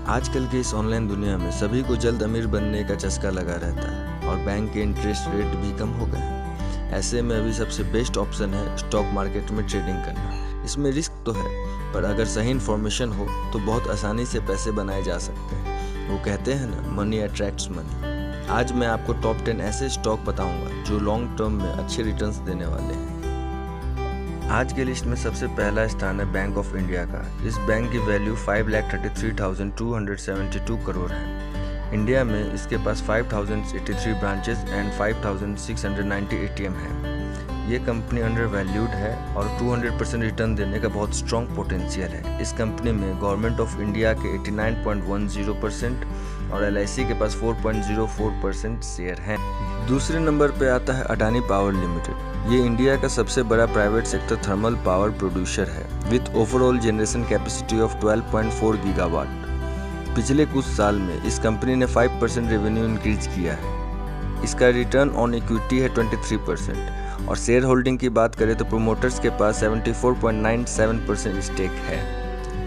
आजकल के इस ऑनलाइन दुनिया में सभी को जल्द अमीर बनने का चस्का लगा रहता है और बैंक के इंटरेस्ट रेट भी कम हो गए हैं। ऐसे में अभी सबसे बेस्ट ऑप्शन है स्टॉक मार्केट में ट्रेडिंग करना। इसमें रिस्क तो है, पर अगर सही इन्फॉर्मेशन हो तो बहुत आसानी से पैसे बनाए जा सकते हैं। वो कहते हैं ना, मनी अट्रैक्ट्स मनी। आज मैं आपको टॉप 10 ऐसे स्टॉक बताऊंगा जो लॉन्ग टर्म में अच्छे रिटर्न्स देने वाले हैं। आज के लिस्ट में सबसे पहला स्थान है बैंक ऑफ इंडिया का। इस बैंक की वैल्यू 5,33,272 करोड़ है। इंडिया में इसके पास 5,083 ब्रांचेस एंड 5,690 ATM है। ये कंपनी अंडर वैल्यूड है और 200% रिटर्न देने का बहुत स्ट्रॉन्ग पोटेंशियल है। इस कंपनी में गवर्नमेंट ऑफ इंडिया के 89.10% और LIC के पास 4.04% शेयर हैं। दूसरे नंबर पे आता है अडानी पावर लिमिटेड। ये इंडिया का सबसे बड़ा private sector thermal power producer है with overall generation capacity of 12.4 gigawatt. पिछले कुछ साल में इस कंपनी ने 5% रेवेन्यू इंक्रीज किया है। इसका रिटर्न ऑन इक्विटी है 23% और शेयर होल्डिंग की बात करें तो प्रोमोटर्स के पास 74.97% स्टेक है।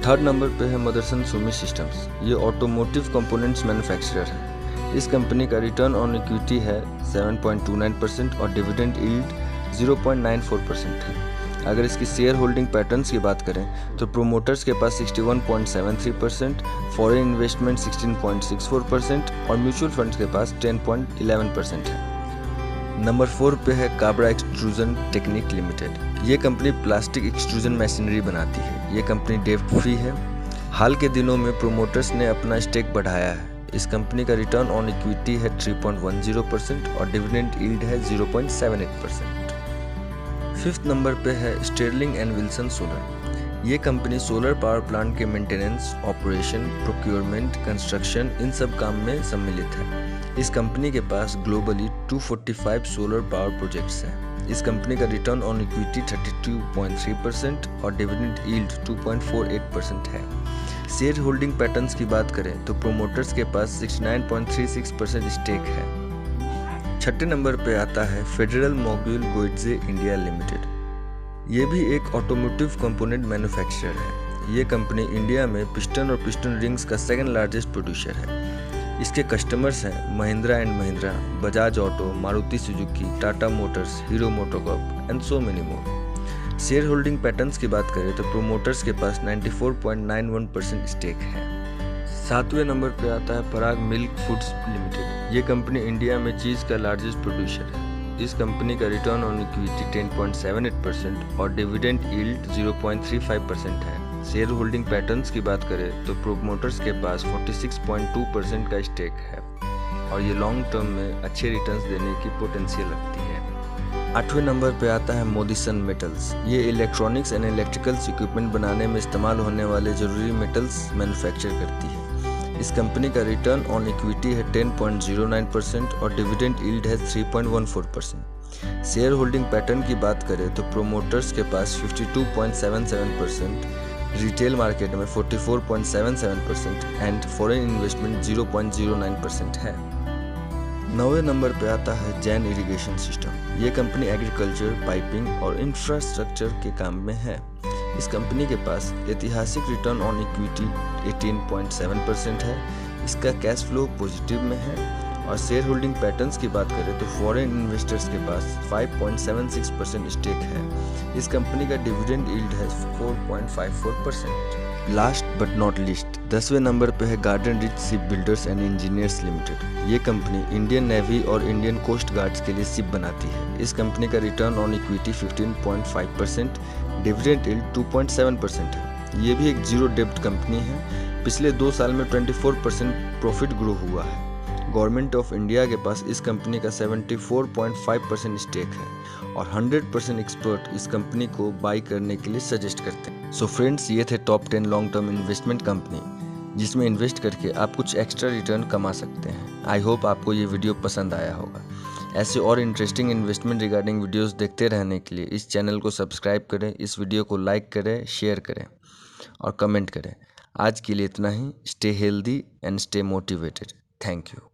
थर्ड नंबर पे है मदरसन सुमी सिस्टम्स। ये ऑटोमोटिव कंपोनेंट्स मैन्युफैक्चरर है। इस कंपनी का रिटर्न ऑन इक्विटी है 7.29% और डिविडेंड यील्ड 0.94% है। अगर इसकी शेयर होल्डिंग पैटर्न्स की बात करें तो प्रोमोटर्स के पास 61.73%, फॉरेन इन्वेस्टमेंट 16.64% और म्यूचुअल फंड्स के पास 10.11% है। नंबर 4 पे है काबरा एक्सट्रूजन टेक्निक लिमिटेड। ये कंपनी प्लास्टिक एक्सट्रूजन मशीनरी बनाती है। ये कंपनी डेब्ट फ्री है। हाल के दिनों में प्रोमोटर्स ने अपना स्टेक बढ़ाया है। इस कंपनी का रिटर्न ऑन इक्विटी है 3.10% और डिविडेंड यील्ड है 0.78%। फिफ्थ नंबर पे है स्टर्लिंग एंड विल्सन सोलर। ये कंपनी सोलर पावर प्लांट के मेंटेनेंस, ऑपरेशन, प्रोक्योरमेंट, कंस्ट्रक्शन इन सब काम में सम्मिलित है। इस कंपनी के पास ग्लोबली 245 सोलर पावर प्रोजेक्ट्स हैं। इस कंपनी का रिटर्न ऑन इक्विटी 32.3% और डिविडेंड यील्ड 2.48% है। शेयर होल्डिंग पैटर्न्स की बात करें तो प्रोमोटर्स के पास 69.36% स्टेक है। छठे नंबर पे आता है फेडरल मोबिल गोइट्जे इंडिया लिमिटेड। ये भी एक ऑटोमोटिव कंपोनेंट मैन्युफैक्चरर है। ये कंपनी इंडिया में पिस्टन और पिस्टन रिंग्स का सेकंड लार्जेस्ट प्रोड्यूसर है। इसके कस्टमर्स हैं Mahindra and Mahindra, Bajaj auto, Maruti Suzuki, Tata Motors, hero MotoCorp and so many more. Share holding patterns की बात करें तो प्रोमोटर्स के पास 94.91% स्टेक है। सातवें नंबर पे आता है पराग मिल्क फूड्स लिमिटेड। ये कंपनी इंडिया में चीज़ का लार्जेस्ट प्रोड्यूसर है। इस कंपनी का रिटर्न ऑन इक्विटी 10.78% और डिविडेंड यील्ड 0.35% है। शेयर होल्डिंग पैटर्न्स की बात करें तो प्रोमोटर्स के पास 46.2% का स्टेक है और ये लॉन्ग टर्म में अच्छे रिटर्न्स देने की पोटेंशियल रखती है। आठवें नंबर पे आता है मोदिसन मेटल्स। ये इलेक्ट्रॉनिक्स एंड इलेक्ट्रिकल्स इक्विपमेंट बनाने में इस्तेमाल होने वाले जरूरी मेटल्स मैन्युफैक्चर करती है। इस कंपनी का रिटर्न ऑन इक्विटी है 10.09% और डिविडेंड यील्ड है 3.14%। शेयर होल्डिंग पैटर्न की बात करें तो प्रोमोटर्स के पास 52.77%, रिटेल मार्केट में 44.77% एंड फॉरेन इन्वेस्टमेंट 0.09% है। 9वें नंबर पे आता है जैन इरिगेशन सिस्टम। ये कंपनी एग्रीकल्चर, पाइपिंग और इंफ्रास्ट्रक्चर के काम में है। इस कंपनी के पास ऐतिहासिक रिटर्न ऑन इक्विटी 18.7% है। इसका कैश फ्लो पॉजिटिव में है और शेयर होल्डिंग पैटर्न्स की बात करें तो फॉरेन इन्वेस्टर्स के पास 5.76% स्टेक है। इस कंपनी का डिविडेंड यील्ड है 4.54%। लास्ट बट नॉट लिस्ट 10वें नंबर पे है Garden Reach shipbuilders and engineers limited. ये कंपनी इंडियन नेवी और इंडियन कोस्ट गार्ड्स के लिए शिप बनाती है। इस कंपनी का return on equity 15.5%, dividend yield 2.7% है। ये भी एक जीरो डेब्ट कंपनी है। पिछले 2 साल में 24% प्रॉफिट ग्रो हुआ है। गवर्नमेंट ऑफ इंडिया के पास इस कंपनी का 74.5% स्टेक है और 100% एक्सपर्ट इस कंपनी को बाई करने के लिए सजेस्ट करते हैं। सो फ्रेंड्स, ये थे top 10 long term investment company जिसमें इन्वेस्ट करके आप कुछ एक्स्ट्रा रिटर्न कमा सकते हैं। आई होप आपको ये वीडियो पसंद आया होगा। ऐसे और इंटरेस्टिंग इन्वेस्टमेंट रिगार्डिंग वीडियोस देखते रहने के लिए इस चैनल को सब्सक्राइब करें, इस वीडियो को लाइक करें, शेयर करें और कमेंट करें। आज के लिए इतना ही। Stay healthy and stay motivated. Thank you.